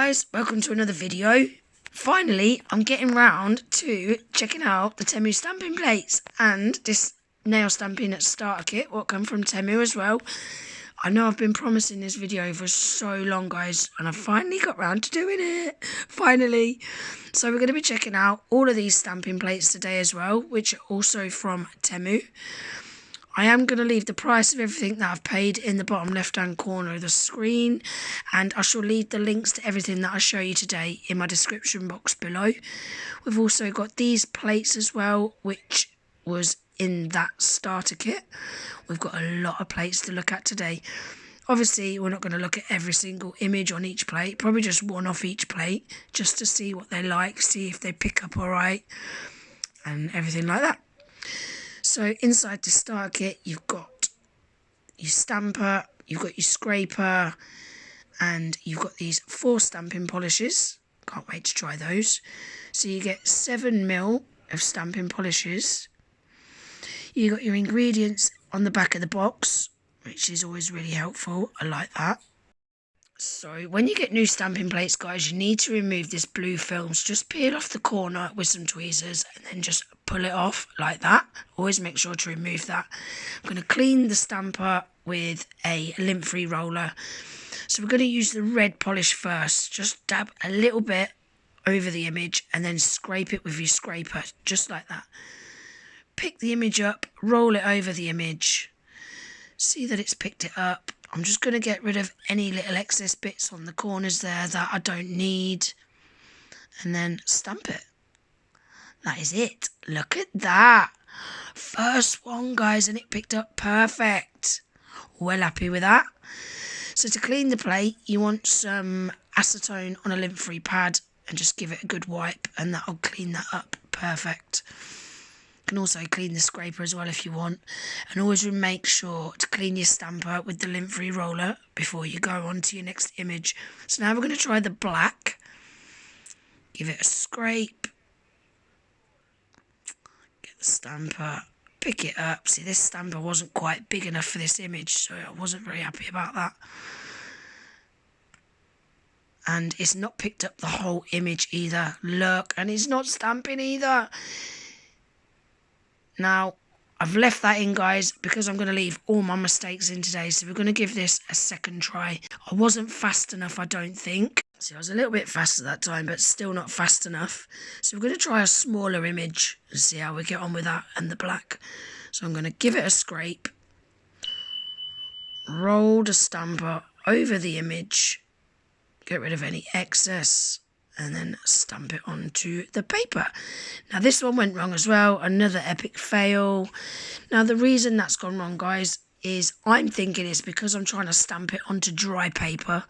guys, welcome to another video. Finally, I'm getting round to checking out the Temu stamping plates and this nail stamping starter kit, what come from Temu as well. I know I've been promising this video for so long, guys, and I finally got round to doing it. Finally. So we're going to be checking out all of these stamping plates today as well, which are also from Temu. I am going to leave the price of everything that I've paid in the bottom left-hand corner of the screen, and I shall leave the links to everything that I show you today in my description box below. We've also got these plates as well, which was in that starter kit. We've got a lot of plates to look at today. Obviously, we're not going to look at every single image on each plate, probably just one off each plate, just to see what they like, see if they pick up all right, and everything like that. So inside the starter kit, you've got your stamper, you've got your scraper, and you've got these 4 stamping polishes. Can't wait to try those. So you get 7mm of stamping polishes. You got your ingredients on the back of the box, which is always really helpful. I like that. So when you get new stamping plates, guys, you need to remove this blue film. So just peel off the corner with some tweezers and then just pull it off like that. Always make sure to remove that. I'm going to clean the stamper with a lint-free roller. So we're going to use the red polish first. Just dab a little bit over the image and then scrape it with your scraper, just like that. Pick the image up, roll it over the image. See that it's picked it up. I'm just going to get rid of any little excess bits on the corners there that I don't need. And then stamp it. That is it. Look at that. First one, guys, and it picked up perfect. Well happy with that. So to clean the plate, you want some acetone on a lint-free pad and just give it a good wipe and that'll clean that up perfect. You can also clean the scraper as well if you want, and always make sure to clean your stamper with the lint-free roller before you go on to your next image. So now we're going to try the black. Give it a scrape. Get the stamper, pick it up. See, this stamper wasn't quite big enough for this image, so I wasn't very happy about that. And it's not picked up the whole image either. Look, and it's not stamping either. Now, I've left that in, guys, because I'm going to leave all my mistakes in today. So we're going to give this a second try. I wasn't fast enough, I don't think. See, I was a little bit faster that time, but still not fast enough. So we're going to try a smaller image and see how we get on with that and the black. So I'm going to give it a scrape. Roll the stamper over the image. Get rid of any excess. And then stamp it onto the paper. Now this one went wrong as well, another epic fail. Now the reason that's gone wrong, guys, is I'm thinking it's because I'm trying to stamp it onto dry paper,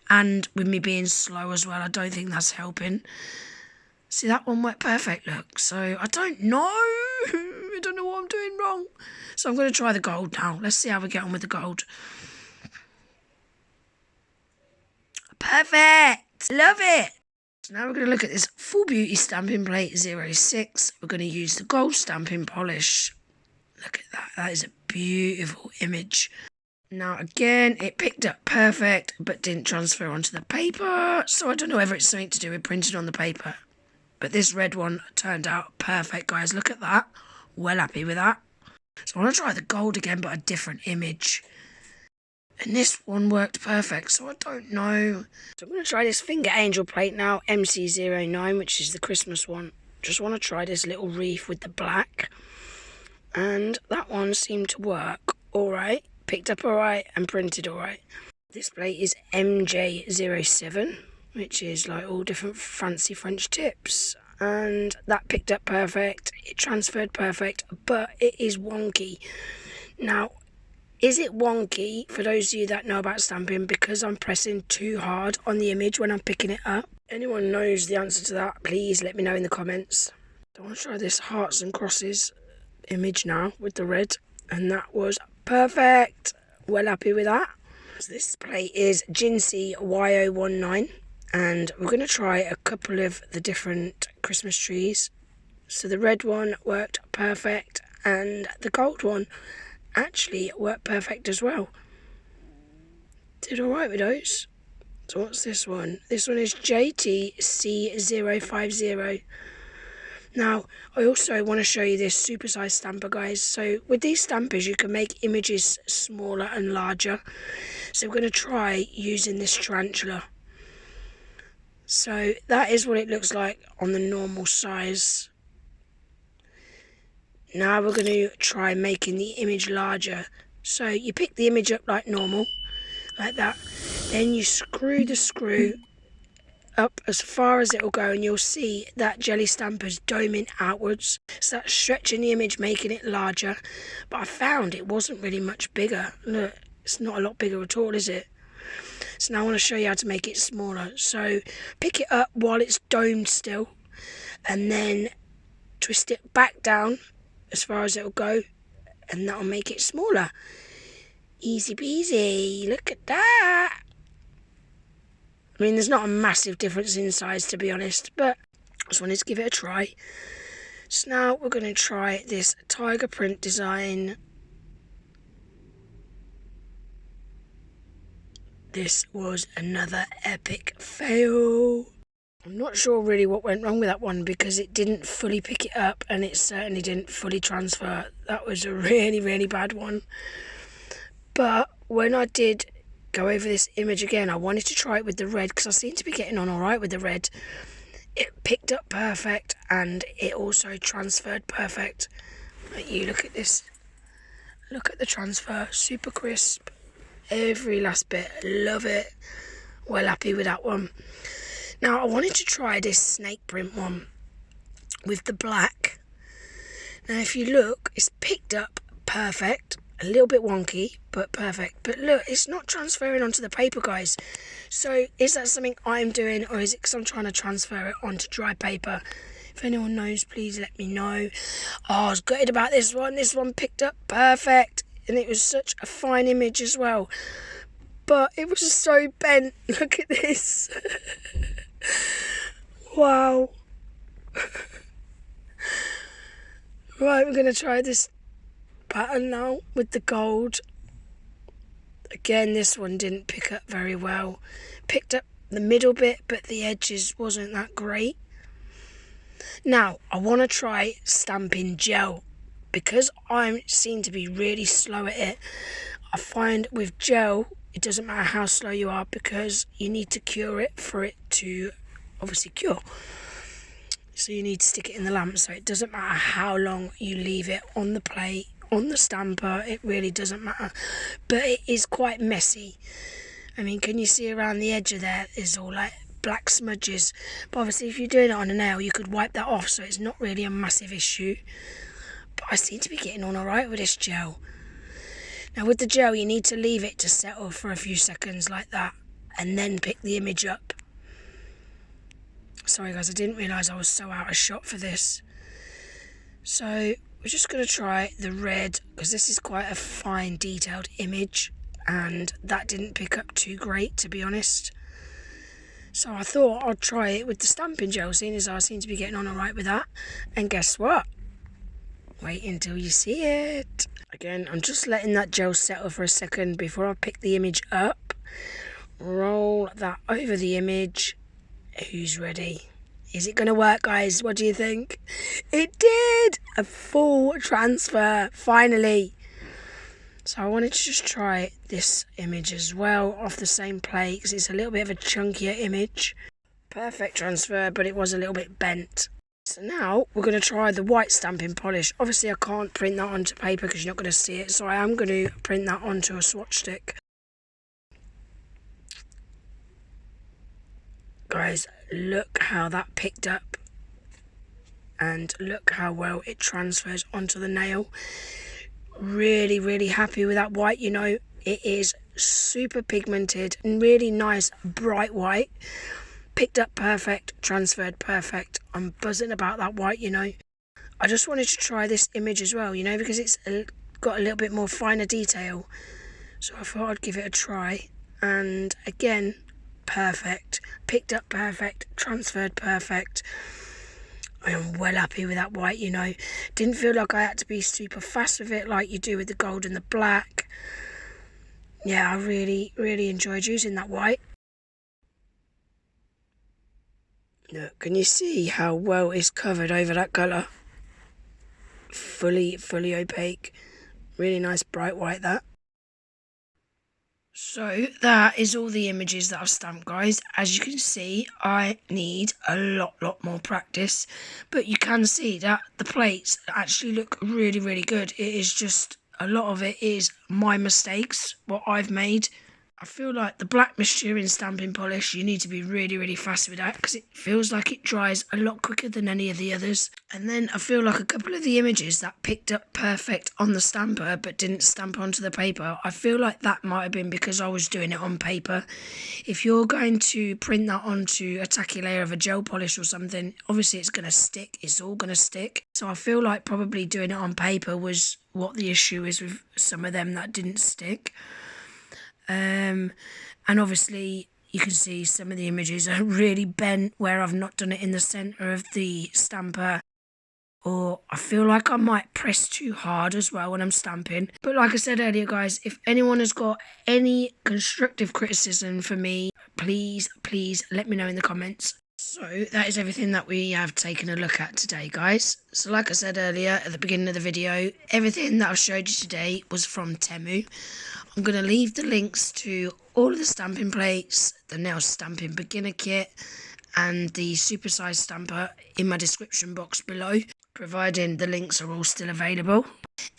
and with me being slow as well, I don't think that's helping. See, that one worked perfect, look. So I don't know. I don't know what I'm doing wrong. So I'm going to try the gold now. Let's see how we get on with the gold. Perfect. Love it. So now we're going to look at this Full Beauty stamping plate 06. We're going to use the gold stamping polish. Look at that. That is a beautiful image. Now again, it picked up perfect, but didn't transfer onto the paper. So I don't know whether it's something to do with printing on the paper. But this red one turned out perfect, guys. Look at that. Well happy with that. So I want to try the gold again, but a different image. And this one worked perfect, so I don't know. So I'm going to try this Finger Angel plate now, MC09, which is the Christmas one. Just want to try this little wreath with the black. And that one seemed to work alright. Picked up alright and printed alright. This plate is MJ07, which is like all different fancy French tips. And that picked up perfect. It transferred perfect, but it is wonky. Now, is it wonky, for those of you that know about stamping, because I'm pressing too hard on the image when I'm picking it up? Anyone knows the answer to that, please let me know in the comments. I want to try this hearts and crosses image now with the red, and that was perfect. Well happy with that. So this plate is Jinsey Y019, and we're going to try a couple of the different Christmas trees. So the red one worked perfect, and the gold one actually worked perfect as well. Did alright with those. So what's this one? This one is JTC050. Now, I also want to show you this supersize stamper, guys. So with these stampers, you can make images smaller and larger. So we're going to try using this tarantula. So that is what it looks like on the normal size. Now we're going to try making the image larger. So you pick the image up like normal, like that. Then you screw the screw up as far as it will go, and you'll see that jelly stamper's doming outwards. So that's stretching the image, making it larger. But I found it wasn't really much bigger. Look, it's not a lot bigger at all, is it? So now I want to show you how to make it smaller. So pick it up while it's domed still, and then twist it back down as far as it'll go, and that'll make it smaller. Easy peasy. Look at that. I mean, there's not a massive difference in size, to be honest, but I just wanted to give it a try. So now we're going to try this tiger print design. This was another epic fail. I'm not sure really what went wrong with that one, because it didn't fully pick it up, and it certainly didn't fully transfer. That was a really, really bad one. But when I did go over this image again, I wanted to try it with the red, because I seem to be getting on all right with the red. It picked up perfect, and it also transferred perfect. But you look at this. Look at the transfer. Super crisp. Every last bit. Love it. Well happy with that one. Now I wanted to try this snake print one with the black. Now if you look, it's picked up perfect. A little bit wonky, but perfect. But look, it's not transferring onto the paper, guys. So is that something I'm doing, or is it because I'm trying to transfer it onto dry paper? If anyone knows, please let me know. Oh, I was gutted about this one. This one picked up perfect, and it was such a fine image as well. But it was just so bent. Look at this. Wow. Right, we're going to try this pattern now with the gold. Again, this one didn't pick up very well. Picked up the middle bit, but the edges wasn't that great. Now I want to try stamping gel, because I seem to be really slow at it. I find with gel it doesn't matter how slow you are, because you need to cure it for it to obviously cure. So you need to stick it in the lamp, so it doesn't matter how long you leave it on the plate, on the stamper, it really doesn't matter. But it is quite messy. I mean, can you see around the edge of there is all like black smudges? But obviously if you're doing it on a nail, you could wipe that off, so it's not really a massive issue. But I seem to be getting on alright with this gel. Now with the gel, you need to leave it to settle for a few seconds like that, and then pick the image up. Sorry guys, I didn't realise I was so out of shot for this. So we're just going to try the red, because this is quite a fine detailed image, and that didn't pick up too great, to be honest. So I thought I'd try it with the stamping gel, seeing as I seem to be getting on alright with that. And guess what? Wait until you see it. Again, I'm just letting that gel settle for a second before I pick the image up. Roll that over the image. Who's ready? Is it going to work, guys? What do you think? It did! A full transfer, finally. So I wanted to just try this image as well off the same plate, because it's a little bit of a chunkier image. Perfect transfer, but it was a little bit bent. So now we're going to try the white stamping polish. Obviously I can't print that onto paper because you're not going to see it, so I am going to print that onto a swatch stick. Guys, look how that picked up, and look how well it transfers onto the nail. Really, really happy with that white. You know, it is super pigmented and really nice bright white. Picked up perfect, transferred perfect. I'm buzzing about that white, you know. I just wanted to try this image as well, you know, because it's got a little bit more finer detail. So I thought I'd give it a try, and again, perfect. Picked up perfect, transferred perfect. I am well happy with that white, you know. Didn't feel like I had to be super fast with it like you do with the gold and the black. Yeah, I really, really enjoyed using that white. Look, can you see how well it's covered over that colour? Fully opaque. Really nice bright white, that. So that is all the images that I've stamped, guys. As you can see, I need a lot more practice, but you can see that the plates actually look really good. It is just, a lot of it is my mistakes, what I've made. I feel like the black Misscheering stamping polish, you need to be really fast with that, because it feels like it dries a lot quicker than any of the others. And then I feel like a couple of the images that picked up perfect on the stamper but didn't stamp onto the paper, I feel like that might have been because I was doing it on paper. If you're going to print that onto a tacky layer of a gel polish or something, obviously it's going to stick. It's all going to stick. So I feel like probably doing it on paper was what the issue is with some of them that didn't stick. And obviously you can see some of the images are really bent where I've not done it in the centre of the stamper, or I feel like I might press too hard as well when I'm stamping. But like I said earlier, guys, if anyone has got any constructive criticism for me, please let me know in the comments. So that is everything that we have taken a look at today, guys. So like I said earlier at the beginning of the video, everything that I've showed you today was from Temu. I'm going to leave the links to all of the stamping plates, the nail stamping beginner kit and the supersized stamper in my description box below, providing the links are all still available.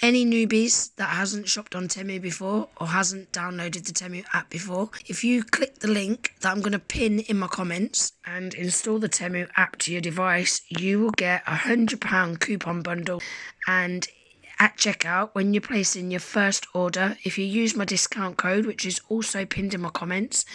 Any newbies that hasn't shopped on Temu before or hasn't downloaded the Temu app before, if you click the link that I'm going to pin in my comments and install the Temu app to your device, you will get a £100 coupon bundle. And at checkout, when you're placing your first order, if you use my discount code, which is also pinned in my comments,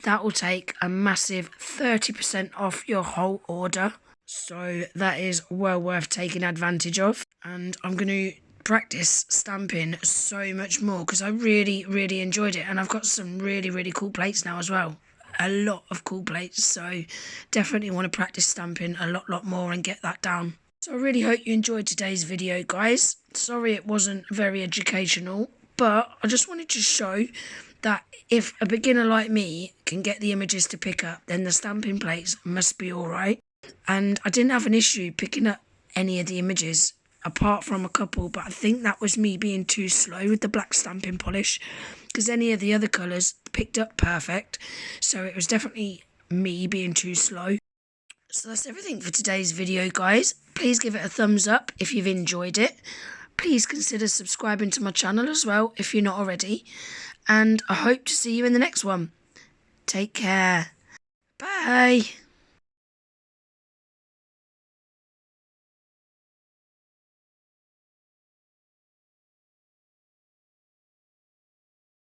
that will take a massive 30% off your whole order. So that is well worth taking advantage of. And I'm going to practice stamping so much more because I really enjoyed it. And I've got some really cool plates now as well. A lot of cool plates. So definitely want to practice stamping a lot more and get that down. So I really hope you enjoyed today's video, guys. Sorry it wasn't very educational, but I just wanted to show that if a beginner like me can get the images to pick up, then the stamping plates must be alright. And I didn't have an issue picking up any of the images, apart from a couple, but I think that was me being too slow with the black stamping polish, because any of the other colours picked up perfect. So it was definitely me being too slow. So that's everything for today's video, guys. Please give it a thumbs up if you've enjoyed it. Please consider subscribing to my channel as well if you're not already. And I hope to see you in the next one. Take care. Bye.